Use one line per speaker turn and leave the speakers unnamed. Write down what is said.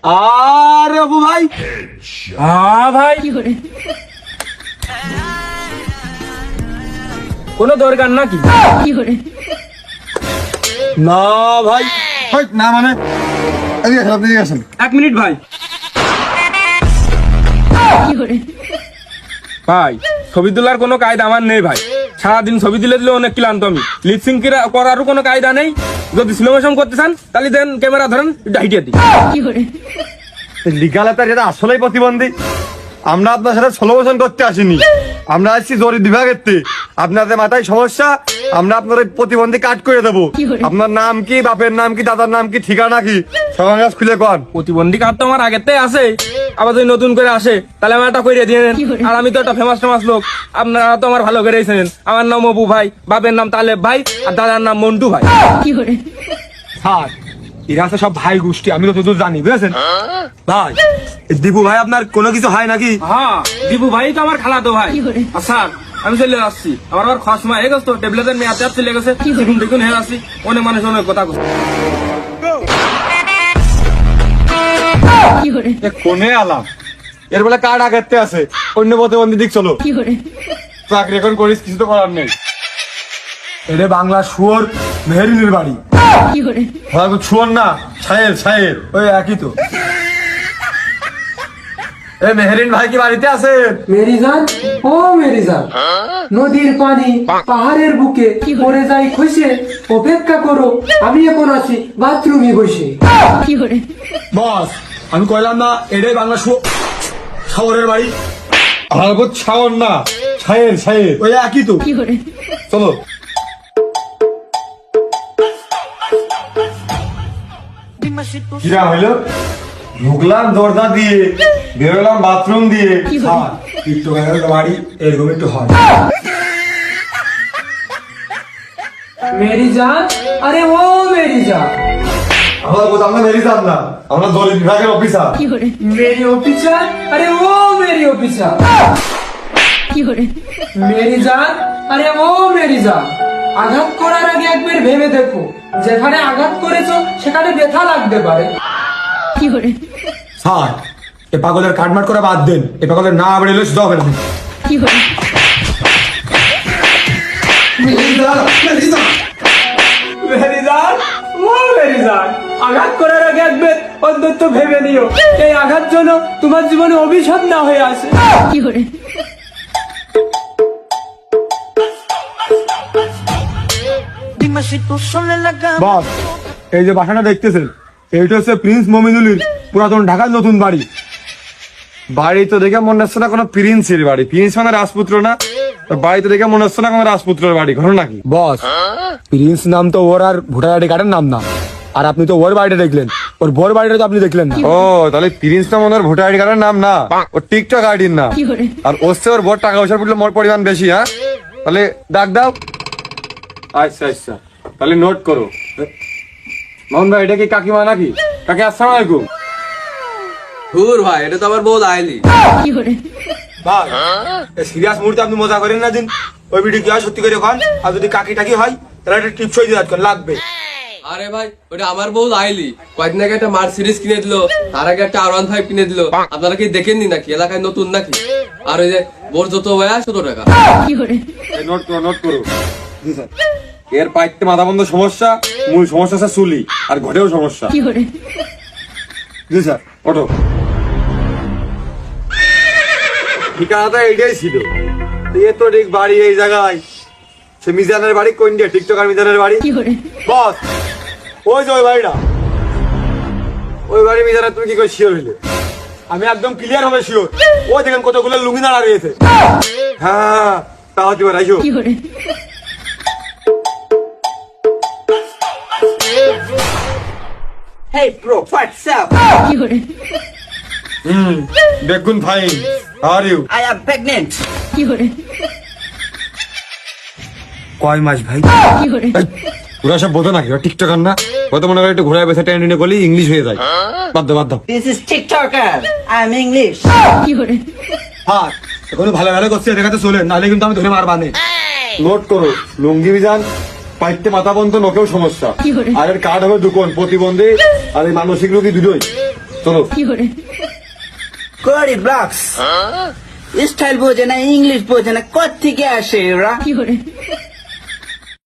আরে অপু ভাই,
ভাই কোনো দরকার নাকি?
না ভাই, না মানে এদিকে আসেন, আপনি এদিকে আসেন।
1 মিনিট ভাই। ভাই ছবি তোলার কোনো কায়দা আমার নেই ভাই। সারাদিন ছবি দিলে অনেক ক্লান্ত আমি। লিপসিং করারও কোনো কায়দা নেই। যদি স্লো মোশন করতে চান তাহলে দেন, ক্যামেরা ধরেন, হাইটিয়ে দিই।
লিগালে তার এটা আসলেই প্রতিবন্ধী। আমরা আপনার সাথে সলিউশন করতে আসিনি, আমরা আসছি জরিপ বিভাগের থেকে। আপনাদের মাথায় সমস্যা, আমরা আপনার ওই প্রতিবন্ধী কাট করে দেবো। আপনার নাম কি, বাপের নাম কি, দাদার নাম কি, ঠিকানা কি, সবার কাছে খুলে কন।
প্রতিবন্ধী কার্ড তো আমার আগের থেকে আছে, আবার যদি নতুন করে আসে তাহলে আমার একটা করে দিয়ে দেন। আর আমি তো একটা ফেমাস লোক, আপনারা তো আমার ভালো করে চেনেন। আমার নাম অপু ভাই, বাপের নাম তালেব ভাই, আর দাদার নাম মন্টু ভাই।
স্যার, এরা আছে সব ভাই গোষ্ঠী, আমি তো জানি, বুঝেছেন ভাই। দীপু ভাই আপনার কোনো কিছু হয় নাকি?
হ্যাঁ, দীপু ভাই তো আমার খালাতো ভাই। আর স্যার আমি চলে আসছি, আমার আবার খসমা হয়ে গেছে তো, ট্যাবলেটের মেয়াদ চলে গেছে, দেখুন হয়ে আসছি। অনেক মানুষ অনেক কথা বলছে।
কোনে আলাম এর বলে কার্ড আগাতে আছে, অন্য প্রতিবন্ধী দিক চলো। চাকরি এখন করিস, কিছু তো করার নেই। এটা বাংলা শুয়োর মেহেরিনের বাড়ি। শুয়োর না, ছায়ের ওই একই তো। এই মেহেরিন ভাই কি বাড়িতে আছে?
মেরি জান, ও মেরি জান, নদীর পানি পাহাড়ের বুকে পড়ে যাই খসে, অপেক্ষা করো, আমি এখন আছি বাথরুমে বসে।
বস, আমি কইলাম না এটাই বাংলা শাওরের বাড়ি। আমার শাওর না, ছায়ের ওই একই তো। চলো। কিরা হইলো? ঢুকলাম দরজা দিয়ে, বেরোলাম বাথরুম দিয়ে। টিকটকের বাড়ি এরকম একটু হয়।
মেরি জান, আরে ও মেরি জান,
আমরা মেরি যান না, আমরা জরিপ বিভাগের অফিসার।
মেরি অফিসার, আরে ও মেরি অফিসার। মেরি জান, আরে ও মেরি জান, আঘাত করার আগে একবার ভেবে দেখো, যেখানে আঘাত করেছো সেখানে ব্যথা লাগতে পারে।
স্যার, এ পাগলের কাটমাট করে বাদ দেন, এ পাগলের না বেরোলে শুধু হবে না।
মেরি জান, ও মেরি জান, আঘাত করার আগে একবার অন্তত ভেবে নিও, এই আঘাত যেন তোমার জীবনে অভিশাপ না হয়ে আসে।
বস, এই যে বাসাটা দেখতেছেন, এইটা হচ্ছে প্রিন্স মমিনুলের পুরাতন ঢাকার নতুন বাড়ি। বাড়ি তো দেখে মনে হচ্ছে না কোনো প্রিন্সের বাড়ি, প্রিন্স মানে রাজপুত্র না। বাড়ি তো দেখে মনে হচ্ছে না কোনো রাজপুত্রের বাড়ি, ঘটনা নাকি? বস, প্রিন্স নাম তো ওর আর ভোটার আইডি কার্ডের নাম না। আর আপনি তো ওর বাড়িটা দেখলেন, ওর বোর বাড়িটা তো আপনি দেখলেন না। ও, তাহলে প্রিন্স নাম ওর ভোটার আইডি কার্ডের নাম না, ওর টিকটক আইডির নাম। আর ওর ওর বোর টাকা পয়সা পড়লে মোর পরিমাণ বেশি। হ্যাঁ, তাহলে ডাক দাও। আচ্ছা, তাহলে নোট করো। মোহন ভাই, এটা কি কাকিমা নাকি? কাকি, আসসালামু আলাইকুম।
ধুর ভাই, এটা তো আমার বউ আইলি।
ভাই, সিরিয়াস মুহূর্তে আপনি মজা করেন না দিন। ওই ভিডিও কি হয় সত্যি করে খান, আর যদি কাকি টাকি হয় তাহলে একটা টিপস হয়ে দিয়ে লাগবে।
আরে ভাই, ওটা আমার বউ আইলি। কয়েকদিন আগে একটা মার্সিডিজ কিনে দিল, তার আগে একটা R15 কিনে দিল। আপনারা কি দেখেননি নাকি? এলাকায় নতুন নাকি? আর ওই যে বোর যত হয় 100 টাকা।
নোট করো। এর পাইতে মাথা বন্ধ সমস্যা, মূল সমস্যা আছে চুলি, আর ঘটেও সমস্যা। জি স্যার, ওঠো। ঠিকানাটা এইটাই ছিল। এ তো ঠিক বাড়ি এই জায়গায়। সে মিজানের বাড়ি কোন দিয়ে? টিকটকার মিজানের বাড়ি। বস, ওই যে ওই বাড়িটা, ওই বাড়ি মিজানের তুমি কি করে শিওর হইলে? আমি একদম ক্লিয়ার হবে শিওর। ওই দেখেন কতগুলো লুঙ্গি দাঁড়া রয়েছে। হ্যাঁ, তা হতে পারে। আইসো।
Hey bro, what's up?
দেখুন fine, are you?
I am pregnant.
কয় মাস ভাই? ওরা সব বোঝো নাকি? টিকটকার না, কত মনে করে একটু ঘোরায় বেসা টেনে বলি ইংলিশ হয়ে যায়। বাদ দাও।
This is TikToker. I am English.
হ্যাঁ, এখন ভালো করছে, দেখাতে চলে, নাহলে কিন্তু আমি ধরে মারবানে। নোট করো, লুঙ্গি বিজান, পাইতে মাথা বন্ধ, নোকেও সমস্যা। আর এর কার্ড হবে দুকোন, প্রতিবন্ধী আর এই মানসিক রোগী দুটোই। চলো
Cody blocks. স্টাইল বোঝে না ইংলিশ বোঝে না কোত্থেকে আসে এরা